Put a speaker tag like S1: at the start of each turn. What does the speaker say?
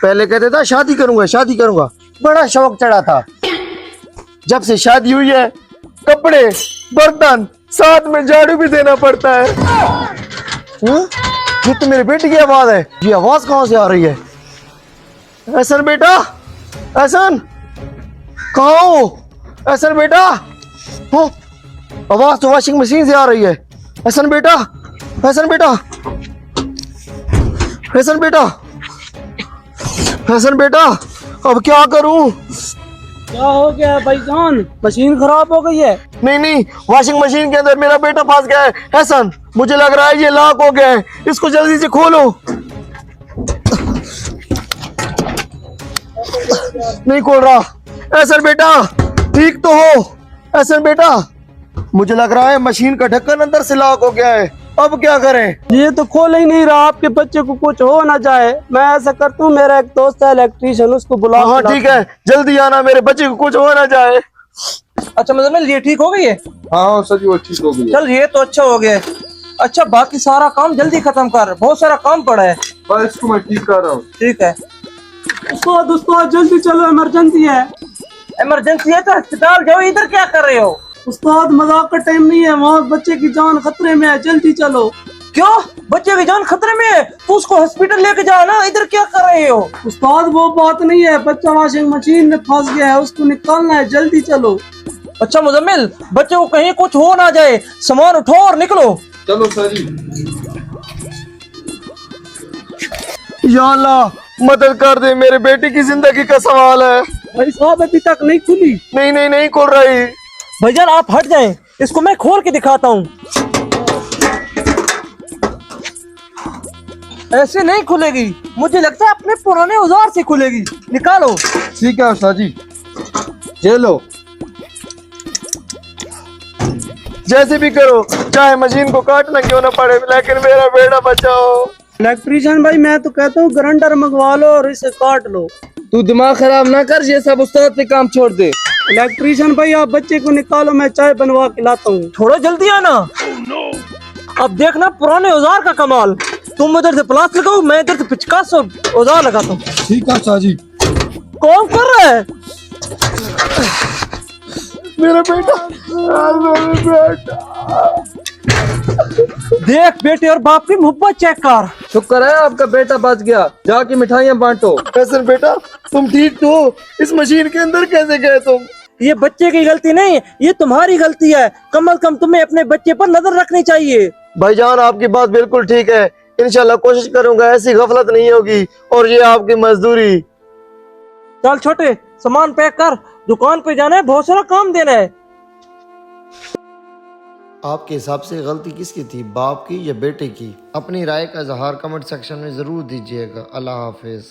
S1: पहले कहते था शादी करूंगा, बड़ा शौक चढ़ा था। जब से शादी हुई है कपड़े बर्तन साथ में झाड़ू भी देना पड़ता है। ये तो मेरे बेटे की आवाज है। ये आवाज कहाँ से आ रही है? एहसन बेटा, एहसन कहाँ हो? एहसन बेटा, हो आवाज तो वॉशिंग मशीन से आ रही है। एहसन बेटा, एहसन बेटा, एहसन बेटा, एहसन बेटा, अब क्या करूं?
S2: क्या हो गया भाईजान? मशीन खराब हो गई है?
S1: नहीं, वॉशिंग मशीन के अंदर मेरा बेटा फंस गया है। एहसन, मुझे लग रहा है ये लॉक हो गया है, इसको जल्दी से खोलो। नहीं खोल रहा। एहसन बेटा, ठीक तो हो? एहसन बेटा, मुझे लग रहा है मशीन का ढक्कन अंदर से लॉक हो गया है, अब क्या करें?
S2: ये तो खोल ही नहीं रहा। आपके बच्चे को कुछ हो ना जाए। मैं ऐसा करता हूँ, मेरा एक दोस्त है इलेक्ट्रीशियन, उसको बुला।
S1: हाँ ठीक है, जल्दी आना, मेरे बच्चे को कुछ हो ना जाए।
S3: अच्छा मतलब ये ठीक हो गई है?
S4: हाँ सर जी वो ठीक हो गई।
S3: चल ये तो अच्छा हो गया। अच्छा बाकी सारा काम जल्दी खत्म कर, बहुत सारा काम पड़ा है।
S4: बस इसको मैं ठीक कर रहा हूँ।
S3: ठीक है।
S2: उस्ताद जल्दी चलो, इमरजेंसी है।
S3: इमरजेंसी है तो अस्पताल जाओ, इधर क्या कर रहे हो?
S2: उस्ताद मजाक का टाइम नहीं है, वहाँ बच्चे की जान खतरे में है, जल्दी चलो।
S3: क्यों? बच्चे की जान खतरे में है तो उसको हॉस्पिटल लेके जाओ ना, इधर क्या कर रहे हो?
S2: उस्ताद वो बात नहीं है, बच्चा वॉशिंग मशीन में फंस गया है, उसको निकालना है, जल्दी चलो।
S3: अच्छा मुजम्मिल, बच्चे को कहीं कुछ हो ना जाए, सामान उठाओ और निकलो।
S4: चलो सर जी।
S1: या अल्लाह, मदद कर दे, मेरे बेटे की जिंदगी का सवाल है।
S2: भाई साहब अभी तक नहीं खुली।
S1: नहीं खोल रही।
S3: भाईजान आप हट जाएं, इसको मैं खोल के दिखाता हूँ। ऐसे नहीं खुलेगी, मुझे लगता है अपने पुराने औजार से खुलेगी। निकालो।
S4: ठीक है उस्ताद जी, ये लो।
S1: जैसे भी करो, चाहे मशीन को काटना क्यों ना पड़े, लेकिन मेरा बेटा बचाओ।
S2: इलेक्ट्रीशियन भाई मैं तो कहता हूँ ग्राइंडर मंगवा लो और इसे काट लो।
S3: तू दिमाग खराब ना कर, ये सब उस्ताद पे काम छोड़ दे।
S2: इलेक्ट्रीशियन भाई आप बच्चे को निकालो, मैं चाय बनवा के लाता हूँ।
S3: थोड़ा जल्दी आना। अब देखना पुराने औजार का कमाल। तुम उधर से प्लास लगाओ, मैं इधर से पिचकास और औजार लगाता हूँ।
S4: ठीक है उस्ताद जी।
S3: कौन कर रहा है?
S1: मेरा बेटा, मेरा बेटा।
S3: देख बेटे और बाप की मोहब्बत चेक कर। शुक्र है आपका बेटा बच गया, जाके मिठाइयाँ बांटो।
S1: एहसन बेटा, तुम ठीक तो हो? इस मशीन के अंदर कैसे गए तुम?
S3: ये बच्चे की गलती नहीं, ये तुम्हारी गलती है। कम से कम तुम्हें अपने बच्चे पर नजर रखनी चाहिए।
S1: भाईजान आपकी बात बिल्कुल ठीक है, इंशाल्लाह कोशिश करूंगा ऐसी गफलत नहीं होगी। और ये आपकी मजदूरी।
S3: चल छोटे, सामान पैक कर, दुकान पे जाना है, बहुत सारा काम देना है।
S1: आपके हिसाब से गलती किसकी थी, बाप की या बेटे की? अपनी राय का इजहार कमेंट सेक्शन में जरूर दीजिएगा। अल्लाह हाफिज।